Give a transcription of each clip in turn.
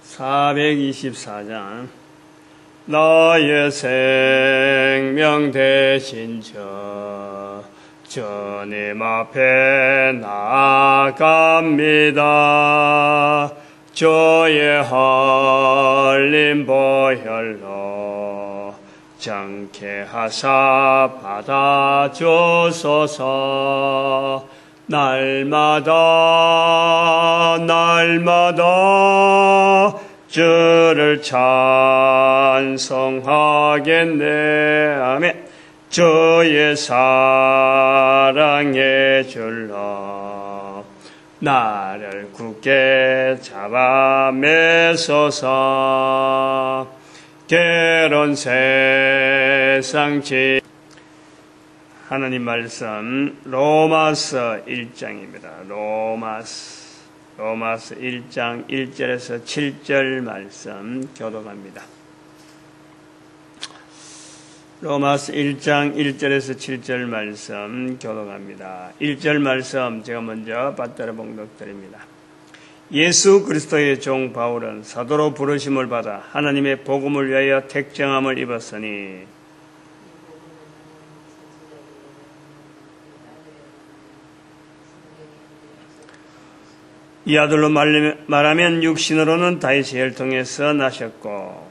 424장 나의 생명 되신 주님 앞에 나아갑니다. 주의 흘린 보혈로 정케하사 받아주소서. 날마다 주를 찬송하겠네. 아멘. 주의 사랑의 줄로 나를 굳게 잡아 매소서. 괴로운 세상 하나님 말씀 로마서 1장입니다. 로마서 1장 1절에서 7절 말씀 교독합니다. 로마서 1장 1절에서 7절 말씀 교독합니다. 1절 말씀 제가 먼저 받들어 봉독드립니다. 예수 그리스도의 종 바울은 사도로 부르심을 받아 하나님의 복음을 위하여 택정함을 입었으니 이 아들로 말하면 육신으로는 다윗의 혈통에서 나셨고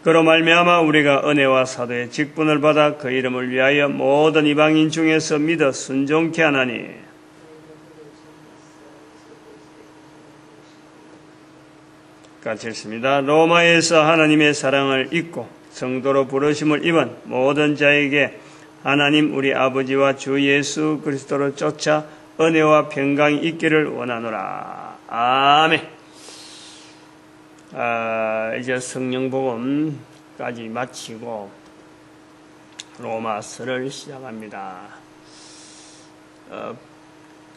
그로 말미암아 우리가 은혜와 사도의 직분을 받아 그 이름을 위하여 모든 이방인 중에서 믿어 순종케 하나니 같이 읽습니다. 로마에서 하나님의 사랑을 잊고 성도로 부르심을 입은 모든 자에게 하나님 우리 아버지와 주 예수 그리스도를 쫓아 은혜와 평강이 있기를 원하노라. 아멘. 이제 성령복음까지 마치고 로마서를 시작합니다.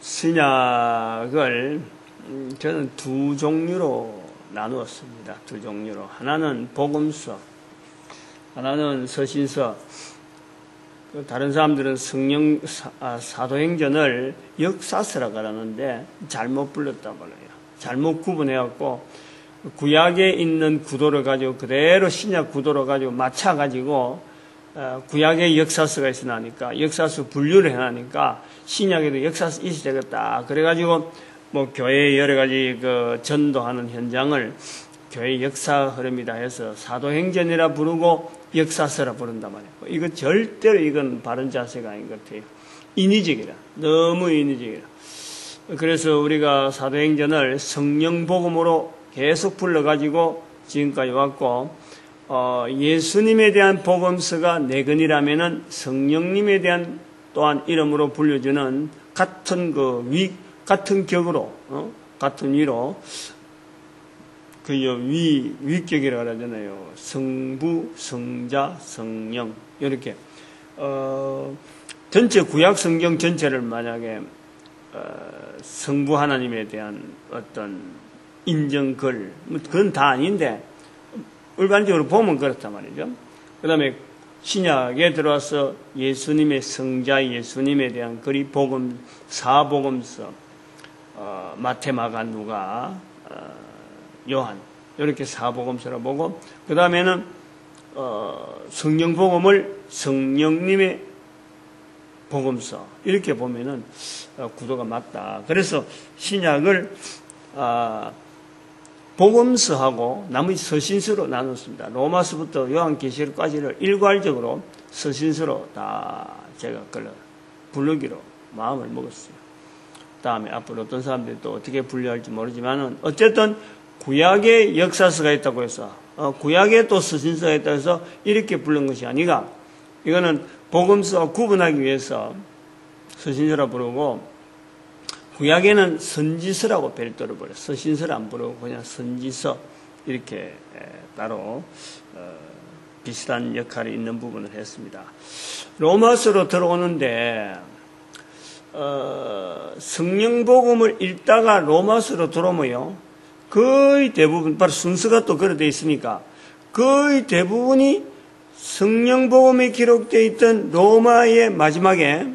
신약을 저는 두 종류로 나누었습니다. 두 종류로. 하나는 복음서, 하나는 서신서. 다른 사람들은 사도행전을 역사서라고 하는데 잘못 불렀다고 그래요. 잘못 구분해갖고 구약에 있는 구도를 가지고 그대로 신약 구도를 가지고 맞춰가지고 구약에 역사서가 있으니까 역사서 분류를 해놨으니까 신약에도 역사서 있어야 되겠다. 그래가지고 뭐 교회의 여러 가지 그 전도하는 현장을 교회 역사 흐름이다 해서 사도행전이라 부르고 역사서라 부른단 말이에요. 이거 절대로 이건 바른 자세가 아닌 것 같아요. 인위적이라. 너무 인위적이라. 그래서 우리가 사도행전을 성령복음으로 계속 불러가지고 지금까지 왔고, 예수님에 대한 복음서가 네 권이라면은 성령님에 대한 또한 이름으로 불려주는 같은 같은 격으로, 같은 위로, 위격이라고 하잖아요. 성부, 성자, 성령. 이렇게, 전체 구약 성경 전체를 만약에, 성부 하나님에 대한 어떤 인정글, 그건 다 아닌데, 일반적으로 보면 그렇단 말이죠. 그 다음에 신약에 들어와서 예수님의 성자 예수님에 대한 글이 사복음서, 마태, 마가, 누가, 요한, 이렇게 사복음서로 보고, 그 다음에는, 성령복음을 성령님의 복음서, 이렇게 보면은, 구도가 맞다. 그래서 신약을, 복음서하고 나머지 서신서로 나눴습니다. 로마서부터 요한계시록까지를 일괄적으로 서신서로 다 제가 그걸 부르기로 마음을 먹었어요. 다음에 앞으로 어떤 사람들이 또 어떻게 분류할지 모르지만은 어쨌든 구약에 역사서가 있다고 해서 구약에 또 서신서가 있다고 해서 이렇게 부른 것이 아니라 이거는 복음서와 구분하기 위해서 서신서라 부르고 구약에는 선지서라고 별도로 부르고 서신서를 안 부르고 그냥 선지서 이렇게 따로 비슷한 역할이 있는 부분을 했습니다. 로마서로 들어오는데 성령복음을 읽다가 로마서로 들어오면요 거의 대부분 바로 순서가 또 그렇게 되어 있으니까 거의 대부분이 성령복음에 기록되어 있던 로마의 마지막에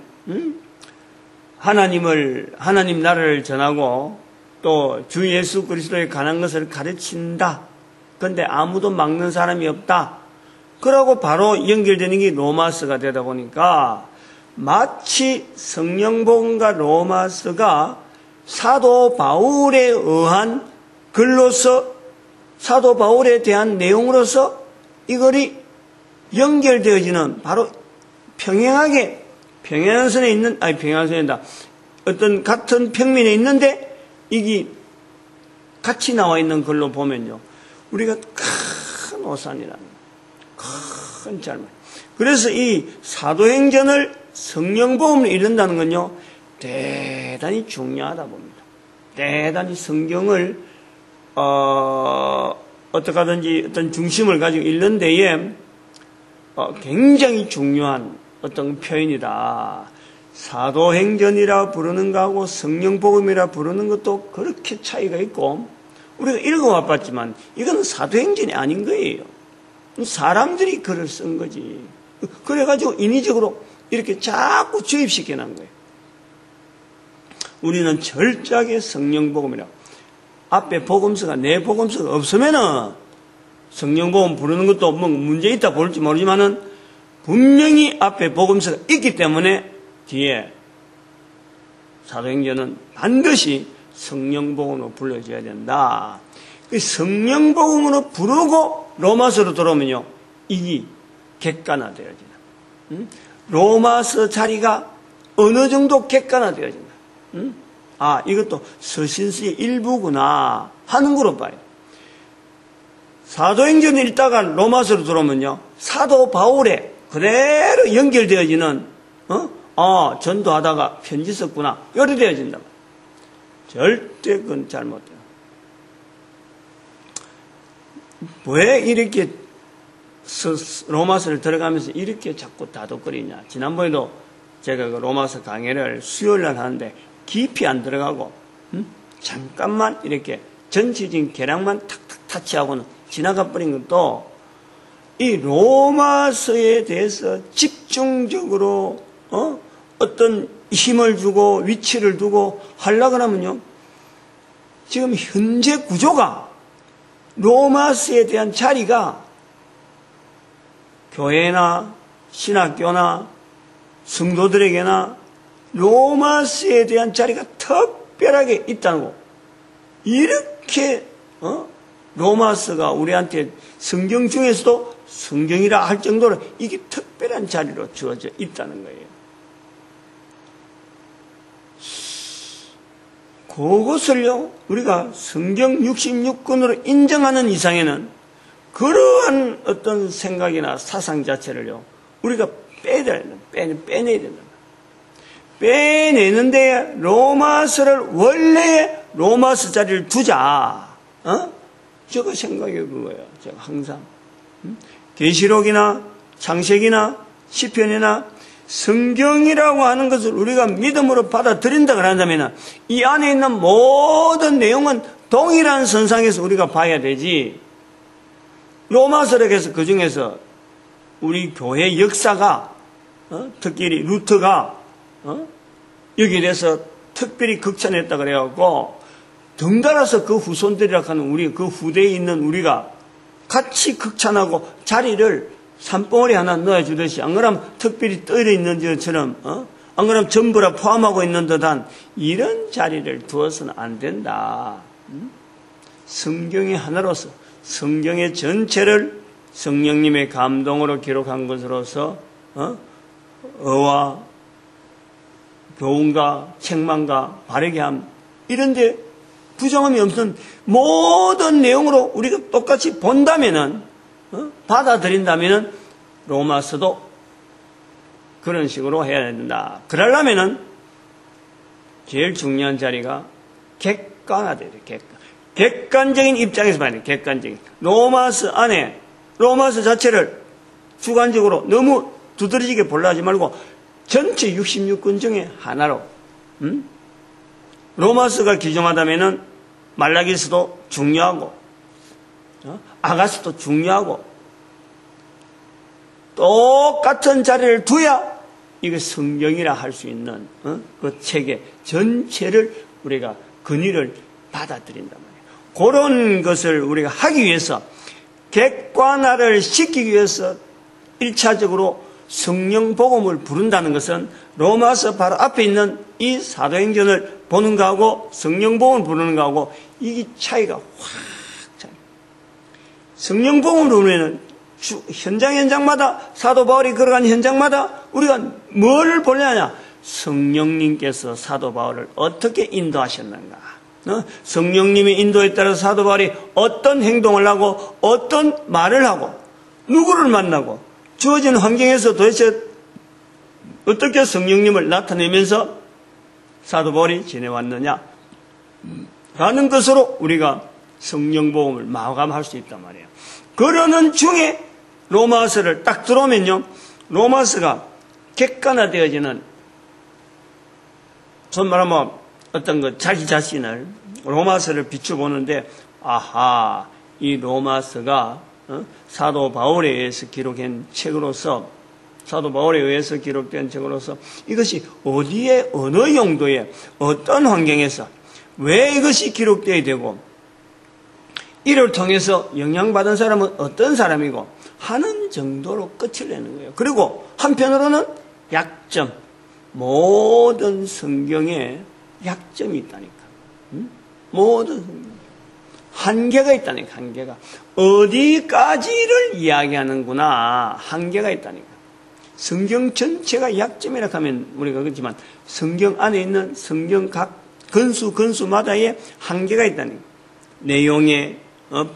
하나님 나라를 전하고 또 주 예수 그리스도에 관한 것을 가르친다. 그런데 아무도 막는 사람이 없다. 그러고 바로 연결되는 게 로마서가 되다 보니까 마치 성령복음과 로마서가 사도 바울에 의한 글로서 사도 바울에 대한 내용으로서 이것이 연결되어지는 바로 평행선에 있는 어떤 같은 평면에 있는데 이게 같이 나와 있는 글로 보면요. 우리가 큰 오산이라는 큰 잘못. 그래서 이 사도행전을 성령복음으로 읽는다는 건요. 대단히 중요하다 봅니다. 대단히 성경을 어떻게 하든지 어떤 중심을 가지고 읽는 데에 굉장히 중요한 어떤 표현이다. 사도행전이라 부르는 거하고 성령복음이라 부르는 것도 그렇게 차이가 있고 우리가 읽어와 봤지만 이거는 사도행전이 아닌 거예요. 사람들이 글을 쓴 거지. 그래가지고 인위적으로 이렇게 자꾸 주입시켜 놓은 거예요. 우리는 철저하게 성령복음이라. 앞에 복음서가 내 복음서가 없으면은 성령복음 부르는 것도 뭐 문제 있다 볼지 모르지만은 분명히 앞에 복음서가 있기 때문에 뒤에 사도행전은 반드시 성령복음으로 불러줘야 된다. 그 성령복음으로 부르고 로마서로 들어오면요. 이게 객관화되어진다. 로마서 자리가 어느 정도 객관화되어진다. 아, 이것도 서신서의 일부구나 하는 거로 봐요. 사도행전을 읽다가 로마서로 들어오면요. 사도 바울에 그대로 연결되어지는 전도하다가 편지 썼구나. 이렇게 되어진다. 절대 그건 잘못돼요. 왜 이렇게 로마서를 들어가면서 이렇게 자꾸 다독거리냐. 지난번에도 제가 그 로마서 강의를 수요일날 하는데 깊이 안 들어가고 잠깐만 이렇게 전체적인 개량만 탁탁 타치하고는 지나가 버린 것도 이 로마서에 대해서 집중적으로 어떤 힘을 주고 위치를 두고 하려고 하면요. 지금 현재 구조가 로마서에 대한 자리가 교회나 신학교나 성도들에게나 로마서에 대한 자리가 특별하게 있다는 거. 이렇게 로마서가 우리한테 성경 중에서도 성경이라 할 정도로 이게 특별한 자리로 주어져 있다는 거예요. 그것을요, 우리가 성경 66권으로 인정하는 이상에는 그러한 어떤 생각이나 사상 자체를요, 우리가 빼내야 된다. 빼내는데 로마서를 원래의 로마서 자리를 두자. 저거 생각이 그거예요. 제가 항상 계시록이나 창세기나 시편이나 성경이라고 하는 것을 우리가 믿음으로 받아들인다 그런다면 이 안에 있는 모든 내용은 동일한 선상에서 우리가 봐야 되지. 로마서를 해서 그 중에서 우리 교회 역사가 특히 루터가 여기에 대해서 특별히 극찬했다 그래갖고 덩달아서 그 후손들이라고 하는 우리 그 후대에 있는 우리가 같이 극찬하고 자리를 산봉우리 하나 넣어주듯이 안 그러면 특별히 떨어 있는 것처럼 안 그러면 전부라 포함하고 있는 듯한 이런 자리를 두어서는 안 된다. 성경의 하나로서 성경의 전체를 성령님의 감동으로 기록한 것으로서 어와 교훈과 책망과 바르게 함 이런데 부정함이 없는 모든 내용으로 우리가 똑같이 본다면은 받아들인다면은 로마서도 그런 식으로 해야 된다. 그러려면은 제일 중요한 자리가 객관화돼야 돼. 객관적인 입장에서 봐야 돼. 객관적인. 로마서 안에 로마서 자체를 주관적으로 너무 두드러지게 보려 하지 말고 전체 66권 중에 하나로 로마서가 기정하다면은 말라기서도 중요하고 아가서도 중요하고 똑같은 자리를 두야 이거 성경이라 할 수 있는 그 책의 전체를 우리가 근위를 받아들인단 말이에요. 그런 것을 우리가 하기 위해서 객관화를 시키기 위해서 1차적으로 성령 복음을 부른다는 것은 로마서 바로 앞에 있는 이 사도행전을 보는 거하고 성령 복음을 부르는 거하고 이게 차이가 확 차요. 성령 복음을 부르면 현장마다 사도 바울이 걸어간 현장마다 우리가 뭘 보냐냐, 성령님께서 사도 바울을 어떻게 인도하셨는가, 성령님의 인도에 따라서 사도 바울이 어떤 행동을 하고 어떤 말을 하고 누구를 만나고 주어진 환경에서 도대체 어떻게 성령님을 나타내면서 사도 바울이 지내왔느냐 라는 것으로 우리가 성령 복음을 마감할 수 있단 말이에요. 그러는 중에 로마서를 딱 들어오면요, 로마서가 객관화되어지는, 전 말하면 어떤 그 자기 자신을 로마서를 비춰보는데, 아하, 이 로마서가 사도 바울에 의해서 기록된 책으로서, 사도 바울에 의해서 기록된 책으로서 이것이 어디에 어느 용도에 어떤 환경에서 왜 이것이 기록되어야 되고 이를 통해서 영향받은 사람은 어떤 사람이고 하는 정도로 끝을 내는 거예요. 그리고 한편으로는 약점, 모든 성경에 약점이 있다니까. 모든 성경 한계가 있다니까. 한계가 어디까지를 이야기하는구나, 한계가 있다니까. 성경 전체가 약점이라 하면 우리가 그렇지만 성경 안에 있는 성경 각 근수마다의 한계가 있다니까. 내용의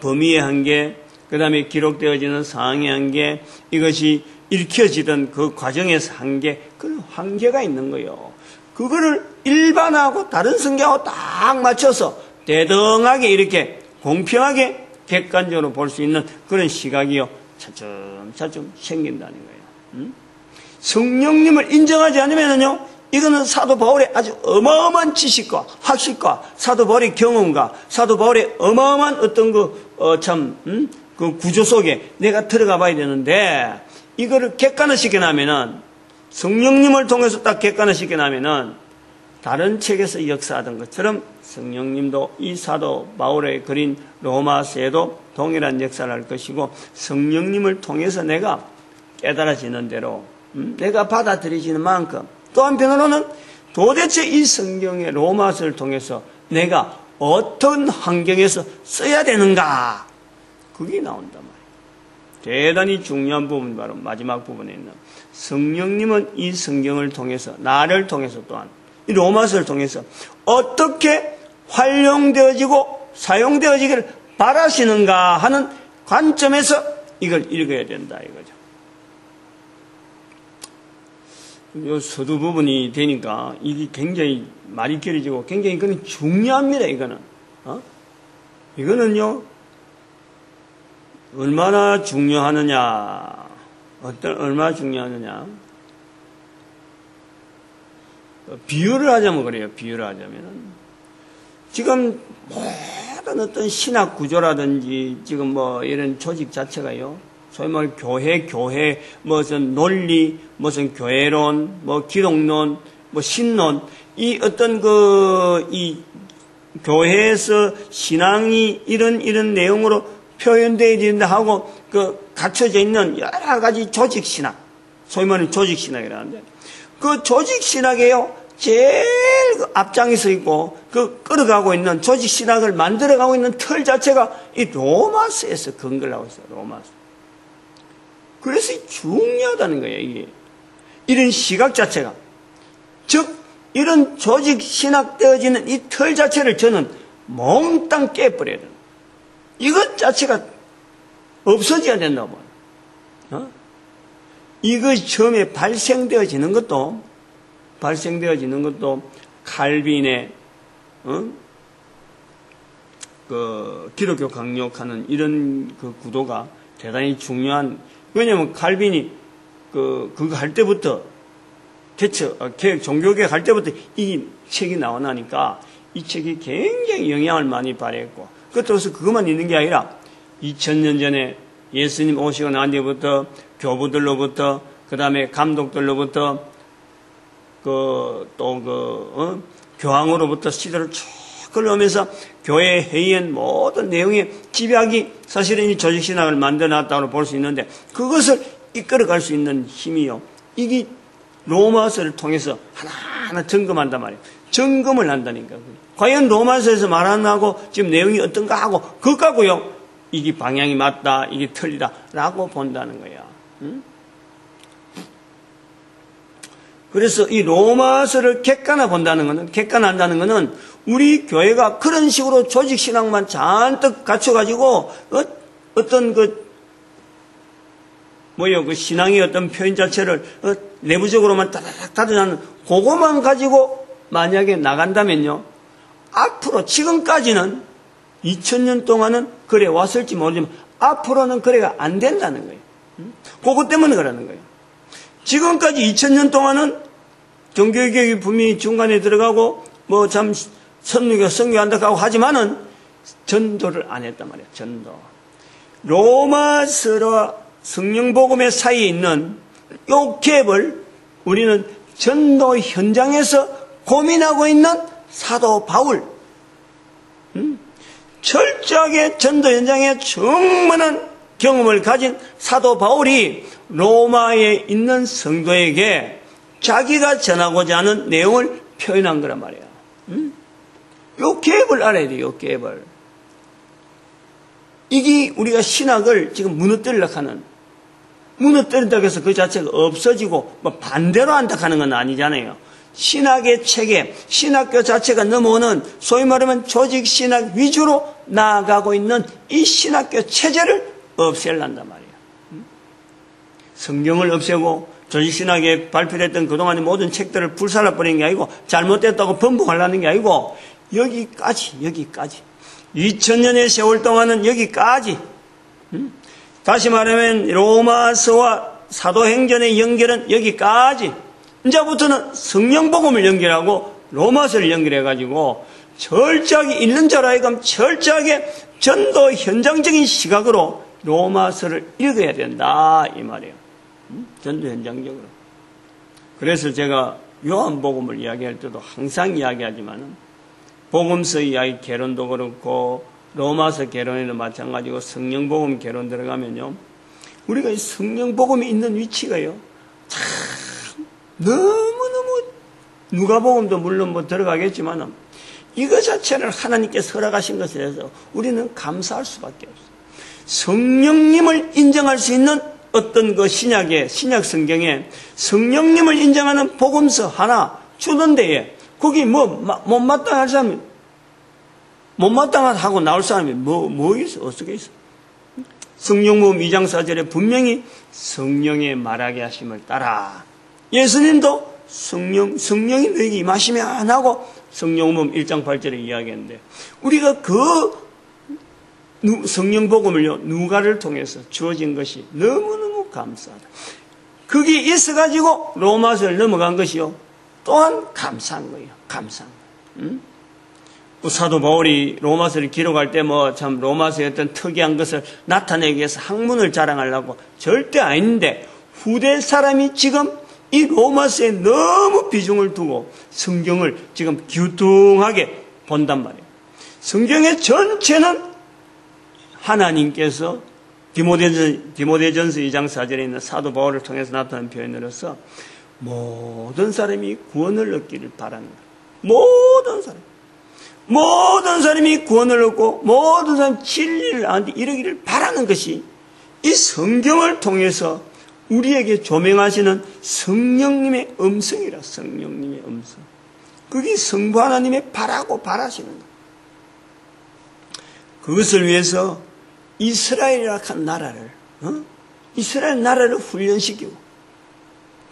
범위의 한계, 그 다음에 기록되어지는 상황의 한계, 이것이 읽혀지던 그 과정에서 한계, 그런 한계가 있는 거예요. 그거를 일반하고 다른 성경하고 딱 맞춰서 대등하게 이렇게 공평하게 객관적으로 볼 수 있는 그런 시각이요, 차츰 생긴다는 거예요. 성령님을 인정하지 않으면요, 이거는 사도 바울의 아주 어마어마한 지식과 학식과 사도 바울의 경험과 사도 바울의 어마어마한 어떤 그 구조 속에 내가 들어가 봐야 되는데, 이거를 객관화시켜 나면은, 성령님을 통해서 딱 객관화시켜 나면은, 다른 책에서 역사하던 것처럼 성령님도 이 사도 바울의 그린 로마서에도 동일한 역사를 할 것이고, 성령님을 통해서 내가 깨달아지는 대로, 내가 받아들이지는 만큼, 또 한편으로는 도대체 이 성경의 로마서를 통해서 내가 어떤 환경에서 써야 되는가, 그게 나온단 말이에요. 대단히 중요한 부분, 바로 마지막 부분에 있는 성령님은 이 성경을 통해서, 나를 통해서 또한 이 로마서를 통해서 어떻게 활용되어지고 사용되어지기를 바라시는가 하는 관점에서 이걸 읽어야 된다 이거죠. 요 서두 부분이 되니까 이게 굉장히 말이 길어지고 굉장히 그건 중요합니다. 이거는요, 얼마나 중요하느냐, 얼마나 중요하느냐. 비유를 하자면 그래요. 비유를 하자면은 지금 모든 어떤 신학 구조라든지 지금 뭐 이런 조직 자체가요, 소위 말 교회, 무슨 논리, 무슨 교회론, 뭐 기독론, 뭐 신론, 이 어떤 이 교회에서 신앙이 이런 내용으로 표현되어야 된다 하고 갖춰져 있는 여러 가지 조직 신학, 소위 말하는 조직 신학이라는데, 그 조직 신학에요, 제일 앞장에 서 있고 끌어가고 있는 조직 신학을 만들어가고 있는 틀 자체가 이 로마서에서 근거를 하고 있어요. 로마서. 그래서 중요하다는 거예요. 이게 이런 시각 자체가, 즉 이런 조직 신학되어지는 이 틀 자체를 저는 몽땅 깨버려야 된다. 이것 자체가 없어져야 된다고. 이것이 처음에 발생되어지는 것도 칼빈의 기독교 강력하는 이런 구도가 대단히 중요한. 왜냐하면 칼빈이 그거 할 때부터 개혁 종교개혁 할 때부터 이 책이 나오나니까 이 책이 굉장히 영향을 많이 발휘했고, 그것도 그것만 있는 게 아니라 2000년 전에 예수님 오시고 난 뒤부터 교부들로부터 그 다음에 감독들로부터 교황으로부터 시대를 쭉 흘러오면서 교회 회의의 모든 내용의 집약이 사실은 이 조직신학을 만들어놨다고 볼 수 있는데 그것을 이끌어갈 수 있는 힘이요. 이게 로마서를 통해서 하나하나 점검한단 말이에요. 점검을 한다니까. 과연 로마서에서 말하고 지금 내용이 어떤가 하고 그것 갖고요. 이게 방향이 맞다, 이게 틀리다라고 본다는 거야. 응? 그래서 이 로마서를 객관한다는 거는 우리 교회가 그런 식으로 조직신앙만 잔뜩 갖춰가지고 어떤 그 신앙의 어떤 표현 자체를 내부적으로만 따닥 다져나는 그것만 가지고 만약에 나간다면요. 앞으로 지금까지는 2000년 동안은 그래 왔을지 모르지만 앞으로는 그래가 안 된다는 거예요. 그것 때문에 그러는 거예요. 지금까지 2000년 동안은 종교개혁이 분명히 중간에 들어가고 선교가 선교한다고 하고 하지만은 전도를 안 했단 말이에요. 전도. 로마서와 성령복음의 사이에 있는 이 갭을 우리는 전도 현장에서 고민하고 있는 사도 바울. 철저하게 전도 현장에 충만한 경험을 가진 사도 바울이 로마에 있는 성도에게 자기가 전하고자 하는 내용을 표현한 거란 말이에요. 요 갭을 알아야 돼요. 요 갭을. 이게 우리가 신학을 지금 무너뜨리려고 하는, 무너뜨린다고 해서 그 자체가 없어지고 반대로 한다 하는 건 아니잖아요. 신학의 체계, 신학교 자체가 넘어오는 소위 말하면 조직신학 위주로 나아가고 있는 이 신학교 체제를 없애려한단 말이에요. 성경을 없애고 조직신학에 발표됐던 그동안의 모든 책들을 불살라버리는 게 아니고 잘못됐다고 번복하려는 게 아니고 여기까지 2000년의 세월 동안은 여기까지. 다시 말하면 로마서와 사도행전의 연결은 여기까지. 이제부터는 성령복음을 연결하고 로마서를 연결해가지고 철저하게 읽는 자로 하여금 철저하게 전도 현장적인 시각으로 로마서를 읽어야 된다 이 말이에요. 전도 현장적으로. 그래서 제가 요한복음을 이야기할 때도 항상 이야기하지만은 복음서 이야기 개론도 그렇고 로마서 개론에도 마찬가지고 성령복음 개론 들어가면요. 우리가 이 성령복음이 있는 위치가요. 참 너무너무 누가복음도 물론 들어가겠지만 이거 자체를 하나님께서 허락하신 것에 대해서 우리는 감사할 수밖에 없어요. 성령님을 인정할 수 있는 어떤 그 신약 성경에 성령님을 인정하는 복음서 하나 주는데에 거기 못마땅할 사람이 못마땅하고 나올 사람이 뭐 있어? 어떻게 있어? 성령복음 2장 4절에 분명히 성령의 말하게 하심을 따라 예수님도 성령이 너에게 임하시면 안 하고 성령복음 1장 8절에 이야기했는데 우리가 그 성령복음을요 누가를 통해서 주어진 것이 너무너무 감사하다. 그게 있어가지고 로마서를 넘어간 것이요 또한 감사한 거예요. 감사한 거예요. 사도 바울이 로마서를 기록할 때 참 로마서의 어떤 특이한 것을 나타내기 위해서 학문을 자랑하려고 절대 아닌데 후대 사람이 지금 이 로마서에 너무 비중을 두고 성경을 지금 규통하게 본단 말이에요. 성경의 전체는 하나님께서 디모데전서 2장 4절에 있는 사도 바울을 통해서 나타난 표현으로서 모든 사람이 구원을 얻기를 바랍니다. 모든 사람이 구원을 얻고 모든 사람이 진리를 아는데 이르기를 바라는 것이 이 성경을 통해서 우리에게 조명하시는 성령님의 음성이라. 성령님의 음성. 그게 성부 하나님의 바라고 바라시는 것. 그것을 위해서 이스라엘이라 한 나라를 이스라엘 나라를 훈련시키고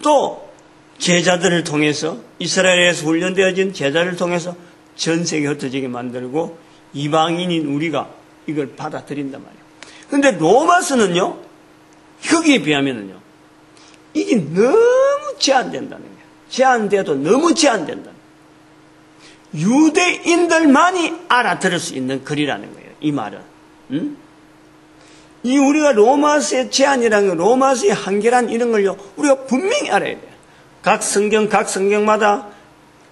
또 제자들을 통해서 이스라엘에서 훈련되어진 제자를 통해서 전 세계에 흩어지게 만들고 이방인인 우리가 이걸 받아들인단 말이에요. 그런데 로마서는요 거기에 비하면은요 이게 너무 제한된다는 거예요. 제한돼도 너무 제한된다는 거예요. 유대인들만이 알아들을 수 있는 글이라는 거예요. 이 말은 이 우리가 로마서의 제안이라는 로마서의 한계란 이런 걸요, 우리가 분명히 알아야 돼요. 각 성경마다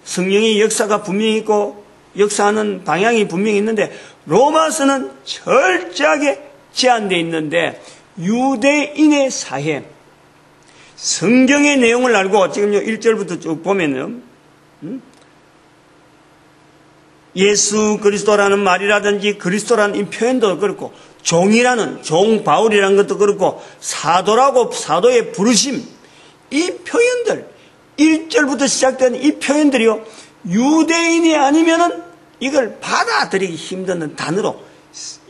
성령의 역사가 분명히 있고, 역사하는 방향이 분명히 있는데, 로마서는 철저하게 제한되어 있는데, 유대인의 사회, 성경의 내용을 알고, 지금요, 1절부터 쭉 보면은, 예수 그리스도라는 말이라든지 그리스도라는 이 표현도 그렇고, 종이라는, 종 바울이라는 것도 그렇고, 사도라고 사도의 부르심, 이 표현들, 1절부터 시작되는 이 표현들이요, 유대인이 아니면은 이걸 받아들이기 힘든 단어로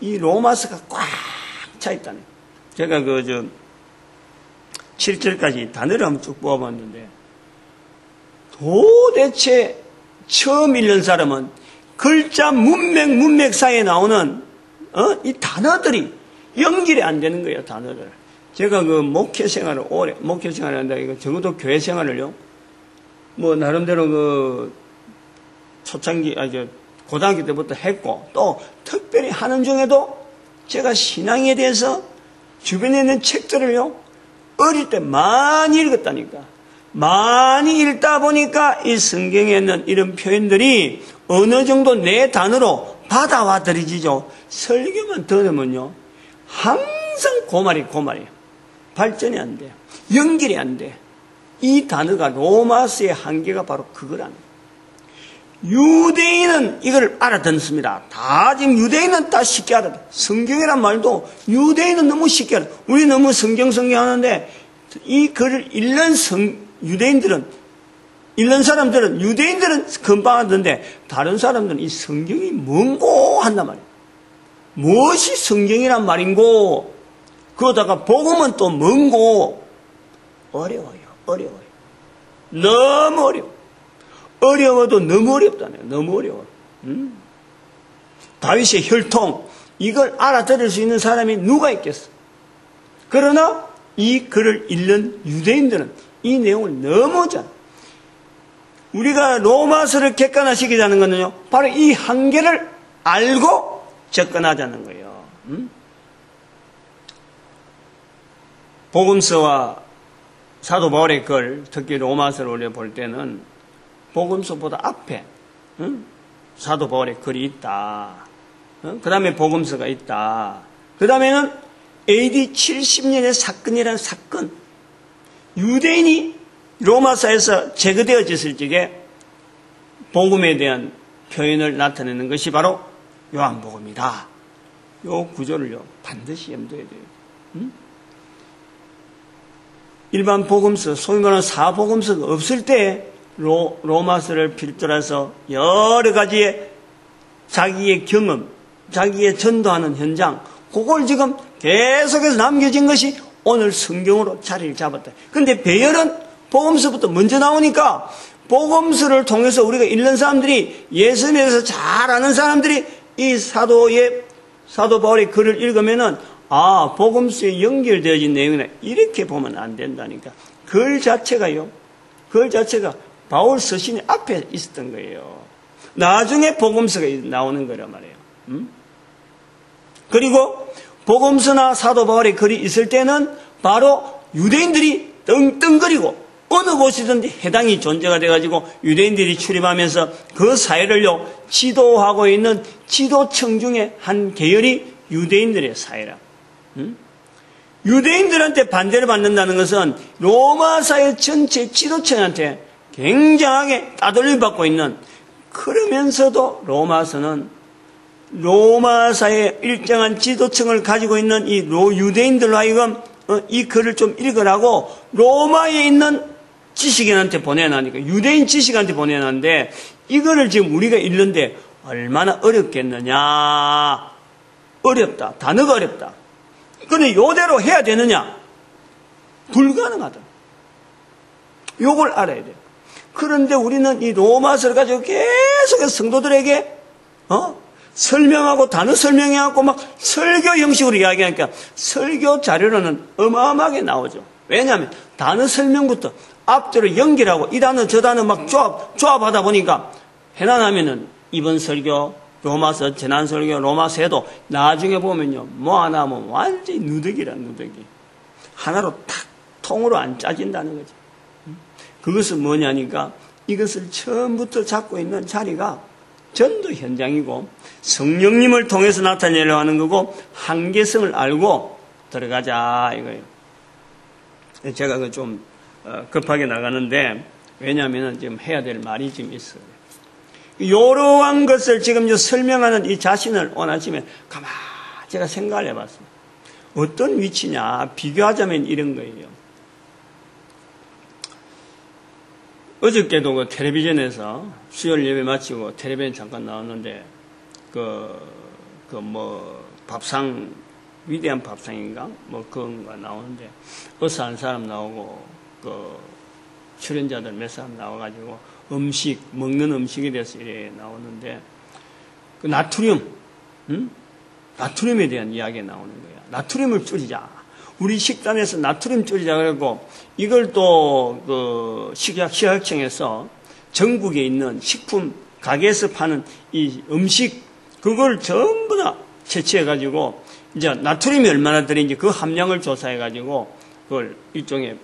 이 로마서가 꽉 차 있다네. 제가 7절까지 단어를 한번 쭉 뽑아봤는데, 도대체 처음 읽는 사람은 글자 문맥 사이에 나오는 이 단어들이 연결이 안 되는 거예요, 단어들. 제가 목회 생활을 한다, 이거 적어도 교회 생활을요, 나름대로 초창기, 고등학교 때부터 했고, 또 특별히 하는 중에도 제가 신앙에 대해서 주변에 있는 책들을요, 어릴 때 많이 읽었다니까. 많이 읽다 보니까 이 성경에 있는 이런 표현들이 어느 정도 내 단어로 받아와 들이지죠. 설교만 들으면요, 항상 고말이에요. 발전이 안 돼요. 연결이 안 돼. 이 단어가 로마서의 한계가 바로 그거라는 거예요. 유대인은 이걸 알아듣습니다. 다 지금 유대인은 다 쉽게 알아듣. 성경이란 말도 유대인은 너무 쉽게 알아듣. 우리 너무 성경 하는데 이 글을 읽는 유대인들은 금방 알아듣는데 다른 사람들은 이 성경이 뭔고 한단 말이에요. 무엇이 성경이란 말인고, 그러다가 복음은 또 뭔고, 어려워요. 너무 어려워. 어려워도 너무 어렵다네요. 너무 어려워. 다윗의 혈통, 이걸 알아들을 수 있는 사람이 누가 있겠어? 그러나 이 글을 읽는 유대인들은 이 내용을 너무 잘, 우리가 로마서를 객관화시키자는 것은요, 바로 이 한계를 알고 접근하자는 거예요. 복음서와 사도 바울의 글, 특히 로마서를 우리가 볼 때는 복음서보다 앞에 사도 바울의 글이 있다. 그 다음에 복음서가 있다. 그 다음에는 AD 70년의 사건이라는 사건, 유대인이 로마서에서 제거되어졌을 적에 복음에 대한 표현을 나타내는 것이 바로 요한복음이다. 요 구조를요, 반드시 염두에 둬요. 일반 복음서, 소위 말하는 사복음서가 없을 때 로마서를 필두해서 여러 가지의 자기의 경험, 자기의 전도하는 현장, 그걸 지금 계속해서 남겨진 것이 오늘 성경으로 자리를 잡았다. 그런데 배열은 복음서부터 먼저 나오니까 복음서를 통해서 우리가 읽는 사람들이, 예수님에 대해서 잘 아는 사람들이 이 사도 바울의 글을 읽으면은, 아, 복음서에 연결되어진 내용이네, 이렇게 보면 안 된다니까. 글 자체가 바울 서신이 앞에 있었던 거예요. 나중에 복음서가 나오는 거란 말이에요. 그리고 복음서나 사도 바울의 글이 있을 때는 바로 유대인들이 떵떵거리고 어느 곳이든지 해당이 존재가 돼가지고 유대인들이 출입하면서 그 사회를요, 지도하고 있는 지도층 중에 한 계열이 유대인들의 사회라. 유대인들한테 반대를 받는다는 것은 로마사의 전체 지도층한테 굉장하게 따돌림 받고 있는, 그러면서도 로마서는 로마사의 일정한 지도층을 가지고 있는 이 유대인들로 하여금 이 글을 좀 읽으라고 로마에 있는 지식인한테 보내놨으니까, 유대인 지식인한테 보내놨는데, 이거를 지금 우리가 읽는데 얼마나 어렵겠느냐. 어렵다. 단어가 어렵다. 그런데 요대로 해야 되느냐? 불가능하다. 요걸 알아야 돼요. 그런데 우리는 이 로마서를 가지고 계속해서 성도들에게 설명하고 단어 설명해갖고 막 설교 형식으로 이야기하니까 설교 자료로는 어마어마하게 나오죠. 왜냐하면 단어 설명부터 앞뒤로 연결하고 이 단어 저 단어 막 조합하다 보니까 해나하면은 이번 설교 로마서, 재난설교, 로마서에도 나중에 보면요, 뭐 하나 하면 완전히 누더기라, 누더기. 하나로 탁 통으로 안 짜진다는 거죠. 그것은 뭐냐니까 이것을 처음부터 잡고 있는 자리가 전도 현장이고 성령님을 통해서 나타내려고 하는 거고 한계성을 알고 들어가자 이거예요. 제가 좀 급하게 나가는데 왜냐하면 지금 해야 될 말이 지금 있어요. 이러한 것을 지금 설명하는 이 자신을 오늘 아침에 가만히 제가 생각을 해봤습니다. 어떤 위치냐 비교하자면 이런 거예요. 어저께도 그 텔레비전에서 수요일 예배 마치고 텔레비전 잠깐 나왔는데 밥상 위대한 밥상인가 그건가 나오는데 어서 한 사람 나오고 출연자들 몇 사람 나와가지고 음식 먹는 음식에 대해서 이래 나오는데 나트륨 나트륨에 대한 이야기가 나오는 거야. 나트륨을 줄이자. 우리 식단에서 나트륨 줄이자 그러고 이걸 또 식약청에서 전국에 있는 식품 가게에서 파는 이 음식 그걸 전부 다 채취해가지고 이제 나트륨이 얼마나 들어있는지 그 함량을 조사해가지고 그걸 일종의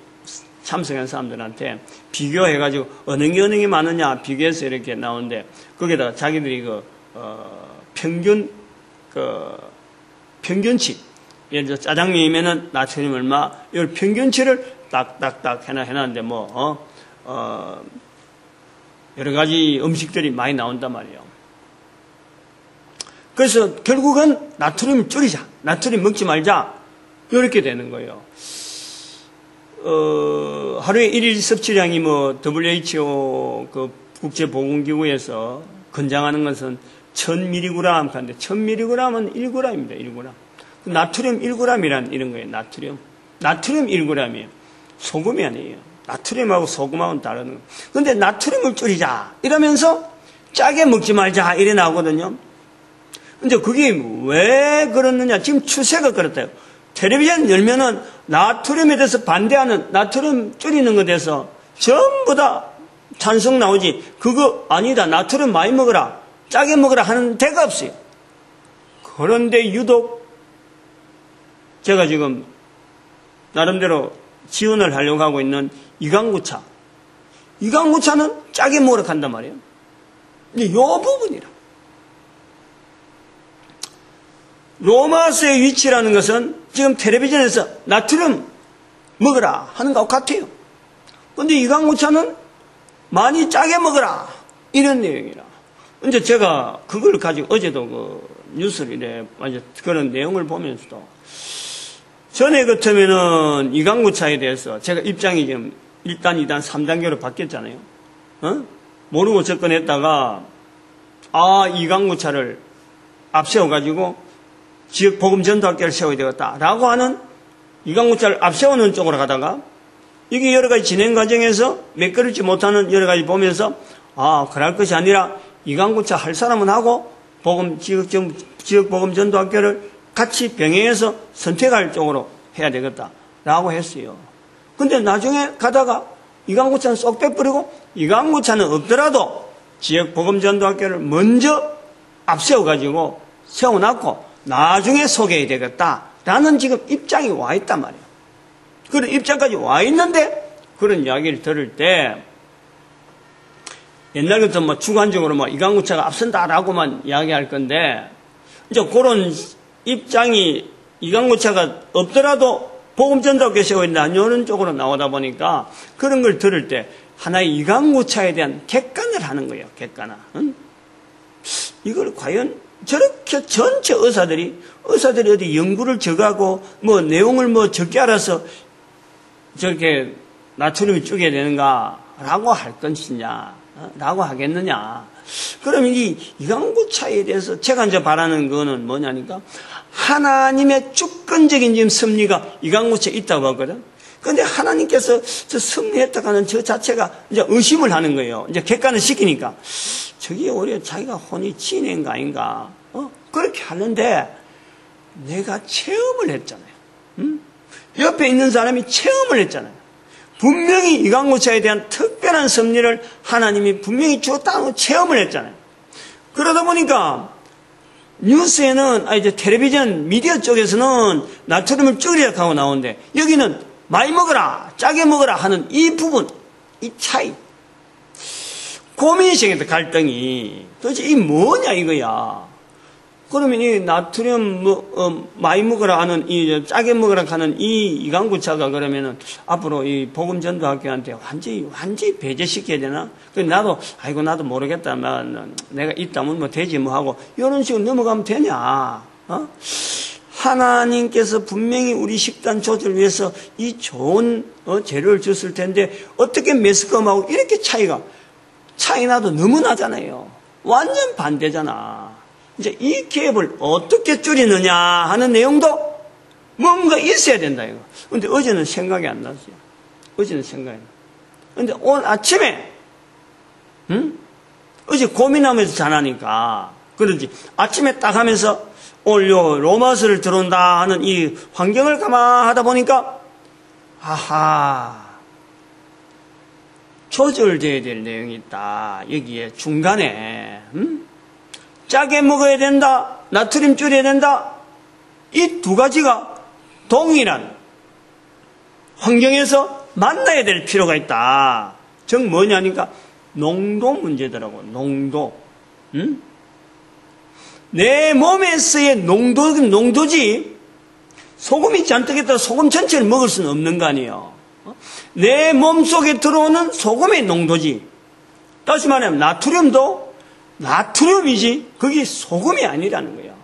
참석한 사람들한테 비교해가지고 어느 게 많으냐 비교해서 이렇게 나오는데 거기다가 자기들이 평균치 예를 들어 짜장면이면은 나트륨 얼마 이 평균치를 딱딱딱 해놨는데 여러 가지 음식들이 많이 나온단 말이에요. 그래서 결국은 나트륨을 줄이자, 나트륨 먹지 말자 이렇게 되는 거예요. 하루에 1일 섭취량이 WHO 국제보건기구에서 권장하는 것은 1000mg 하는데 1000mg은 1g입니다. 1g. 나트륨 1g이란 이런 거예요. 나트륨 1g이에요. 소금이 아니에요. 나트륨하고 소금하고는 다른 거예요. 그런데 나트륨을 줄이자 이러면서 짜게 먹지 말자 이래 나오거든요. 근데 그게 왜 그렇느냐? 지금 추세가 그렇대요. 텔레비전 열면은 나트륨에 대해서 반대하는 나트륨 줄이는 것에 대해서 전부 다 찬성 나오지. 그거 아니다. 나트륨 많이 먹어라. 짜게 먹어라 하는 데가 없어요. 그런데 유독 제가 지금 나름대로 지원을 하려고 하고 있는 이강구차는 짜게 먹으러 간단 말이에요. 근데 요 부분이라. 로마서의 위치라는 것은 지금 텔레비전에서 나트륨 먹으라 하는 것과 같아요. 근데 이강구차는 많이 짜게 먹어라 이런 내용이라. 이제 제가 그걸 가지고 어제도 뉴스를 이래 그런 내용을 보면서도 전에 같으면은 이강구차에 대해서 제가 입장이 지금 1단, 2단, 3단계로 바뀌었잖아요. 모르고 접근했다가 이강구차를 앞세워가지고 지역 복음 전도학교를 세워야 되겠다라고 하는 이강구차를 앞세우는 쪽으로 가다가 이게 여러 가지 진행 과정에서 매끄럽지 못하는 여러 가지 보면서 그럴 것이 아니라 이강구차 할 사람은 하고 지역 복음 전도학교를 같이 병행해서 선택할 쪽으로 해야 되겠다라고 했어요. 근데 나중에 가다가 이강구차는 쏙 빼버리고 이강구차는 없더라도 지역 복음 전도학교를 먼저 앞세워가지고 세워놨고 나중에 소개해야 되겠다라는 지금 입장이 와 있단 말이에요. 그런 입장까지 와 있는데 그런 이야기를 들을 때 옛날부터 주관적으로 이강구차가 앞선다라고만 이야기할 건데 이제 그런 입장이 이강구차가 없더라도 복음전도학교 세워야 된다 이런 쪽으로 나오다 보니까 그런 걸 들을 때 하나의 이강구차에 대한 객관을 하는 거예요. 객관화. 이걸 과연 저렇게 전체 의사들이 어디 연구를 적하고 내용을 적게 알아서 저렇게 나트륨이 쪼개 되는가라고 할 것이냐 라고 하겠느냐. 그러면 이 이강구차에 대해서 제가 이제 바라는 거는 뭐냐니까 하나님의 주권적인 지금 섭리가 이강구차에 있다고 하거든. 그런데 하나님께서 저 섭리했다고 하는 저 자체가 이제 의심을 하는 거예요. 이제 객관을 시키니까 저게 오히려 자기가 혼이 지낸 거 아닌가. 그렇게 하는데 내가 체험을 했잖아요. 옆에 있는 사람이 체험을 했잖아요. 분명히 이강구차에 대한 특별한 섭리를 하나님이 분명히 주었다고 체험을 했잖아요. 그러다 보니까 뉴스에는, 이제 텔레비전, 미디어 쪽에서는 나트륨을 줄이라고 하고 나오는데, 여기는 많이 먹어라, 짜게 먹어라 하는 이 부분, 이 차이. 고민이 생겼다, 갈등이. 도대체 이 뭐냐, 이거야. 그러면 이 나트륨 많이 먹으라 하는 짜게 먹으라 하는 이 이강구차가 그러면은 앞으로 이 복음전도학교한테 완전히 배제시켜야 되나? 나도 나도 모르겠다만 내가 있다면 뭐 되지 뭐 하고 이런 식으로 넘어가면 되냐? 하나님께서 분명히 우리 식단 조절을 위해서 이 좋은 재료를 줬을 텐데 어떻게 매스컴하고 이렇게 차이 나도 너무 나잖아요. 완전 반대잖아. 이제 이 갭을 어떻게 줄이느냐 하는 내용도 뭔가 있어야 된다, 이거. 근데 어제는 생각이 안 났어요. 근데 오늘 아침에, 어제 고민하면서 자라니까, 그런지 아침에 딱 하면서 오늘 로마서를 들어온다 하는 이 환경을 감안하다 보니까, 조절돼야 될 내용이 있다. 여기에 중간에, 짜게 먹어야 된다. 나트륨 줄여야 된다. 이 두 가지가 동일한 환경에서 만나야 될 필요가 있다. 즉 뭐냐니까 농도 문제더라고. 농도. 내 몸에서의 농도지 소금이 잔뜩 있다가 소금 전체를 먹을 수는 없는 거 아니에요. 내 몸속에 들어오는 소금의 농도지. 다시 말하면 나트륨도 나트륨이지 그게 소금이 아니라는 거예요.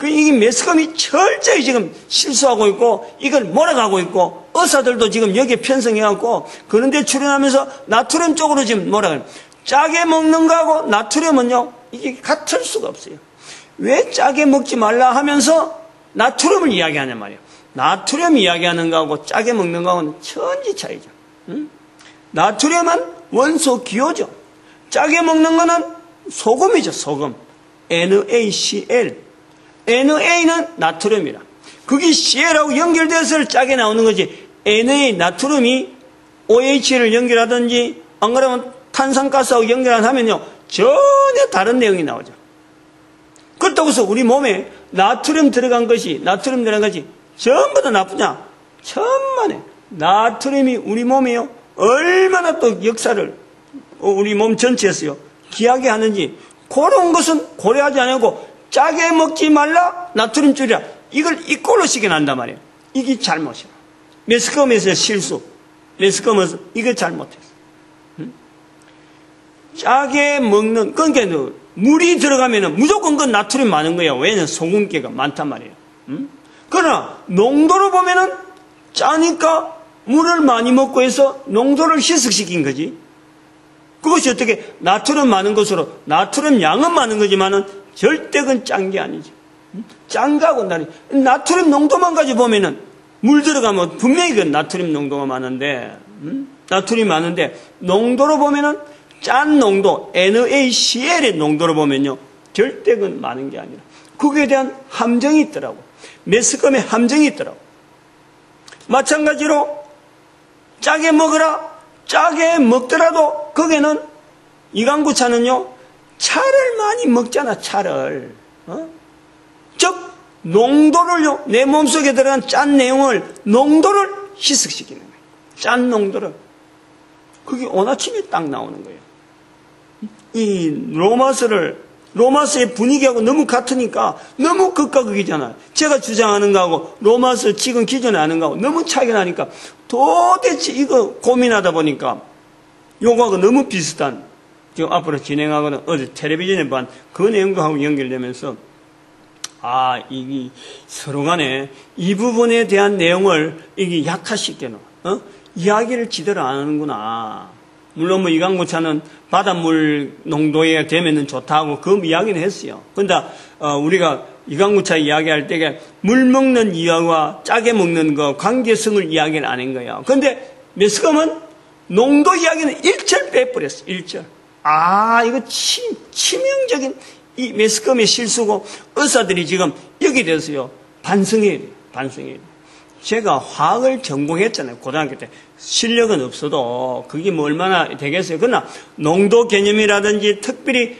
이 매스컴이 철저히 지금 실수하고 있고 이걸 몰아가고 있고 의사들도 지금 여기에 편성해갖고 그런데 출연하면서 나트륨 쪽으로 지금 몰아가요. 짜게 먹는 거하고 나트륨은요 이게 같을 수가 없어요. 왜 짜게 먹지 말라 하면서 나트륨을 이야기하냐 말이에요. 나트륨 이야기하는 거하고 짜게 먹는 거하고는 천지 차이죠. 나트륨은 원소 기호죠. 짜게 먹는 거는 소금이죠, 소금. NaCl. Na는 나트륨이라. 그게 Cl하고 연결돼서 짜게 나오는 거지. Na, 나트륨이 OH를 연결하든지, 안 그러면 탄산가스하고 연결하면요, 전혀 다른 내용이 나오죠. 그렇다고 해서 우리 몸에 나트륨 들어간 것이 전부 다 나쁘냐? 천만에. 나트륨이 우리 몸에요, 얼마나 또 역사를, 우리 몸 전체에서요, 기하게 하는지 그런 것은 고려하지 않고 짜게 먹지 말라 나트륨 줄이라 이걸 이꼴로 시켜난단 말이에요. 이게 잘못이야. 매스컴에서 실수. 매스컴에서 이거 잘못했어. 짜게 먹는 그러니까 물이 들어가면 무조건 그 나트륨 많은 거야. 왜냐면 소금기가 많단 말이에요. 그러나 농도로 보면은 짜니까 물을 많이 먹고 해서 농도를 희석시킨 거지. 그것이 어떻게 나트륨 많은 것으로 나트륨 양은 많은 거지만은 절대 그건 짠 게 아니죠. 짠 거하고 나트륨 농도만 가지고 보면은 물 들어가면 분명히 그 나트륨 농도가 많은데 나트륨이 많은데 농도로 보면은 짠 농도 NaCl의 농도로 보면요 절대 그건 많은 게 아니라 거기에 대한 함정이 있더라고. 매스컴의 함정이 있더라고. 마찬가지로 짜게 먹으라. 짜게 먹더라도 거기는 이강구차는요 차를 많이 먹잖아. 차를 즉 농도를요 내 몸속에 들어간 짠 내용을 농도를 희석시키는 거예요. 짠 농도를 그게 오늘 아침에 딱 나오는 거예요. 이 로마서의 분위기하고 너무 같으니까 너무 극과 극이잖아요. 제가 주장하는 거하고 로마서 지금 기존에 하는 거하고 너무 차이가 나니까 도대체 이거 고민하다 보니까 요거하고 너무 비슷한 지금 앞으로 진행하거나 어제 텔레비전에 본 그 내용도 하고 연결되면서 이게 서로 간에 이 부분에 대한 내용을 이게 약화시켜놓은 이야기를 제대로 안 하는구나. 물론 뭐 이강구차는 바닷물 농도에 되면은 좋다고 그 이야기는 했어요. 근데 우리가 이강구차 이야기할 때 물 먹는 이야기와 짜게 먹는 거 관계성을 이야기를 안 한 거예요. 근데 매스컴은 농도 이야기는 일절 빼버렸어. 일절. 이거 치명적인 이 매스컴의 실수고 의사들이 지금 여기 대해서요 반성해야 돼요. 반성해야 돼요. 제가 화학을 전공했잖아요. 고등학교 때. 실력은 없어도 그게 뭐 얼마나 되겠어요. 그러나 농도 개념이라든지 특별히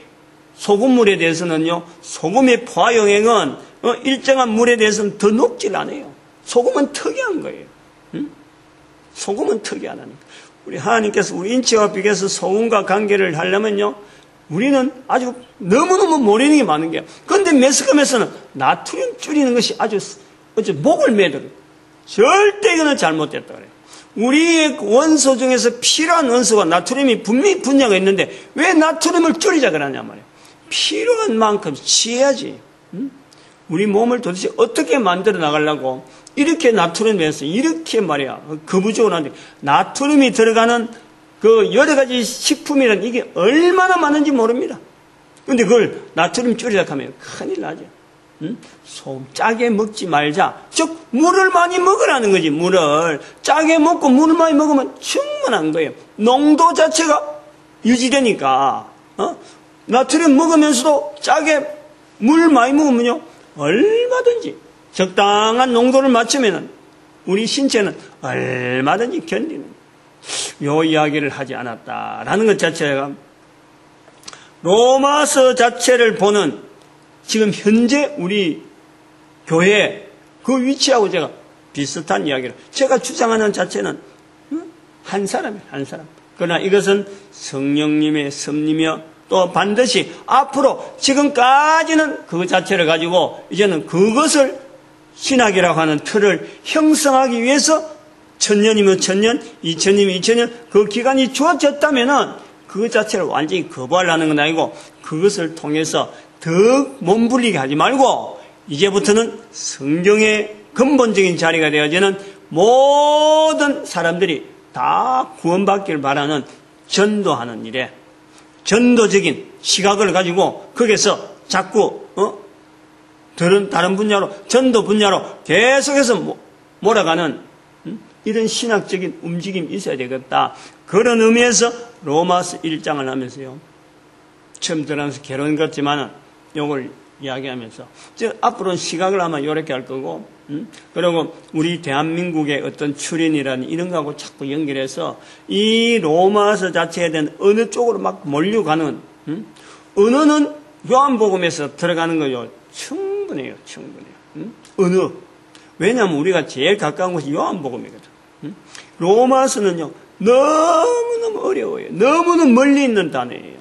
소금물에 대해서는요, 소금의 포화 영향은 일정한 물에 대해서는 더 녹질 않아요. 소금은 특이한 거예요. 응? 소금은 특이하다니까. 우리 하나님께서 우리 인체와 비교해서 소금과 관계를 하려면요, 우리는 아주 너무너무 모르는 게 많은 게요. 그런데 매스컴에서는 나트륨 줄이는 것이 아주 목을 매들어요. 절대 이거는 잘못됐다 그래요. 우리의 원소 중에서 필요한 원소가 나트륨이 분명히 분야가 있는데 왜 나트륨을 줄이자 그러냐 말이에요. 필요한 만큼 취해야지. 응? 우리 몸을 도대체 어떻게 만들어 나가려고 이렇게 나트륨에서 이렇게 말이야 거부적으로 하는데 나트륨이 들어가는 그 여러 가지 식품이란 이게 얼마나 많은지 모릅니다. 그런데 그걸 나트륨 줄이자 하면 큰일 나죠. 응? 소금 짜게 먹지 말자. 즉 물을 많이 먹으라는 거지. 물을 짜게 먹고 물을 많이 먹으면 충분한 거예요. 농도 자체가 유지되니까 나트륨 먹으면서도 짜게 물 많이 먹으면요 얼마든지 적당한 농도를 맞추면 우리 신체는 얼마든지 견디는 요 이야기를 하지 않았다라는 것 자체가 로마서 자체를 보는 지금 현재 우리 교회 그 위치하고 제가 비슷한 이야기를 제가 주장하는 자체는 한 사람이에요. 한 사람. 그러나 이것은 성령님의 섭리며 또 반드시 앞으로 지금까지는 그 자체를 가지고 이제는 그것을 신학이라고 하는 틀을 형성하기 위해서 1000년이면 1000년, 2000년이면 2000년 그 기간이 주어졌다면은 그 자체를 완전히 거부하려는 건 아니고 그것을 통해서 더 몸부리게 하지 말고 이제부터는 성경의 근본적인 자리가 되어지는 모든 사람들이 다 구원받기를 바라는 전도하는 일에 전도적인 시각을 가지고 거기서 자꾸 다른 분야로 전도 분야로 계속해서 몰아가는 이런 신학적인 움직임이 있어야 되겠다. 그런 의미에서 로마서 1장을 하면서요. 처음 들어가면서 개론 같지만은 요걸 이야기하면서 앞으로는 시각을 아마 이렇게 할 거고 그리고 우리 대한민국의 어떤 출인이라는 이런 거하고 자꾸 연결해서 이 로마서 자체에 대한 어느 쪽으로 막 몰려가는 언어는 요한복음에서 들어가는 거요. 충분해요. 언어. 왜냐하면 우리가 제일 가까운 곳이 요한복음이거든. 로마서는요. 너무너무 어려워요. 너무너무 멀리 있는 단어예요.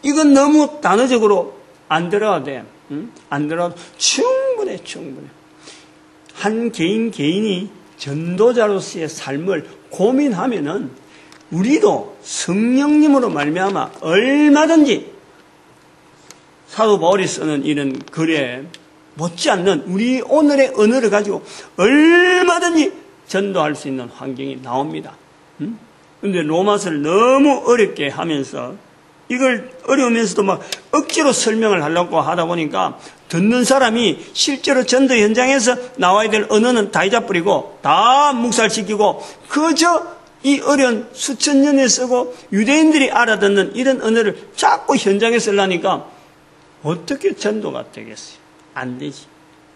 이건 너무 단어적으로 안 들어가도 돼. 안 들어가도 충분해. 한 개인이 전도자로서의 삶을 고민하면은 우리도 성령님으로 말미암아 얼마든지 사도 바울이 쓰는 이런 글에 못지않는 우리 오늘의 언어를 가지고 얼마든지 전도할 수 있는 환경이 나옵니다. 그런데 로마서를 너무 어렵게 하면서 이걸 어려우면서도 막 억지로 설명을 하려고 하다 보니까 듣는 사람이 실제로 전도 현장에서 나와야 될 언어는 다 잊어버리고 다 묵살시키고 그저 이 어려운 수천 년에 쓰고 유대인들이 알아듣는 이런 언어를 자꾸 현장에 쓰려니까 어떻게 전도가 되겠어요? 안 되지.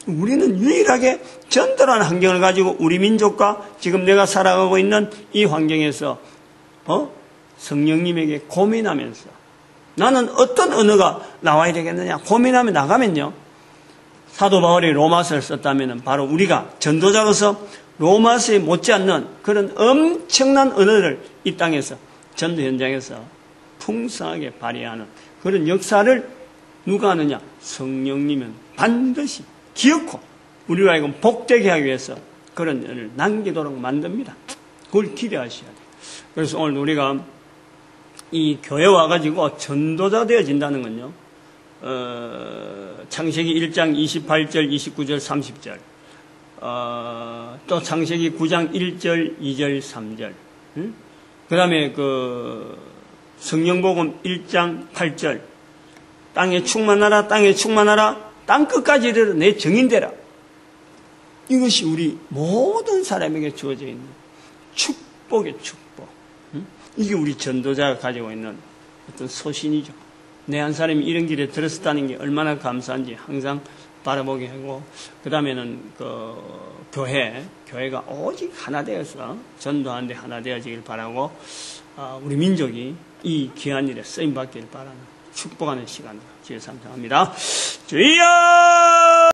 우리는 유일하게 전도라는 환경을 가지고 우리 민족과 지금 내가 살아가고 있는 이 환경에서 성령님에게 고민하면서 나는 어떤 언어가 나와야 되겠느냐 고민하며 나가면요. 사도 바울이 로마서를 썼다면 바로 우리가 전도자로서 로마서에 못지않는 그런 엄청난 언어를 이 땅에서 전도 현장에서 풍성하게 발휘하는 그런 역사를 누가 하느냐? 성령님은 반드시 기억고 우리로 하여금 복되게 하기 위해서 그런 일을 남기도록 만듭니다. 그걸 기대하셔야 돼요. 그래서 오늘 우리가 이 교회 와가지고 전도자 되어진다는 건요. 창세기 1장 28절, 29절, 30절 또 창세기 9장 1절, 2절, 3절 그 다음에 그 성령복음 1장 8절 땅에 충만하라 땅에 충만하라 땅 끝까지 이르러 내 증인되라. 이것이 우리 모든 사람에게 주어져 있는 축복의 축복. 이게 우리 전도자가 가지고 있는 어떤 소신이죠. 내 한 사람이 이런 길에 들었다는 게 얼마나 감사한지 항상 바라보게 하고 그 다음에는 그 교회가 오직 하나 되어서 전도하는 데 하나 되어지길 바라고 우리 민족이 이 귀한 일에 쓰임받기를 바라는 축복하는 시간으로 주여 삼창합니다. 주여!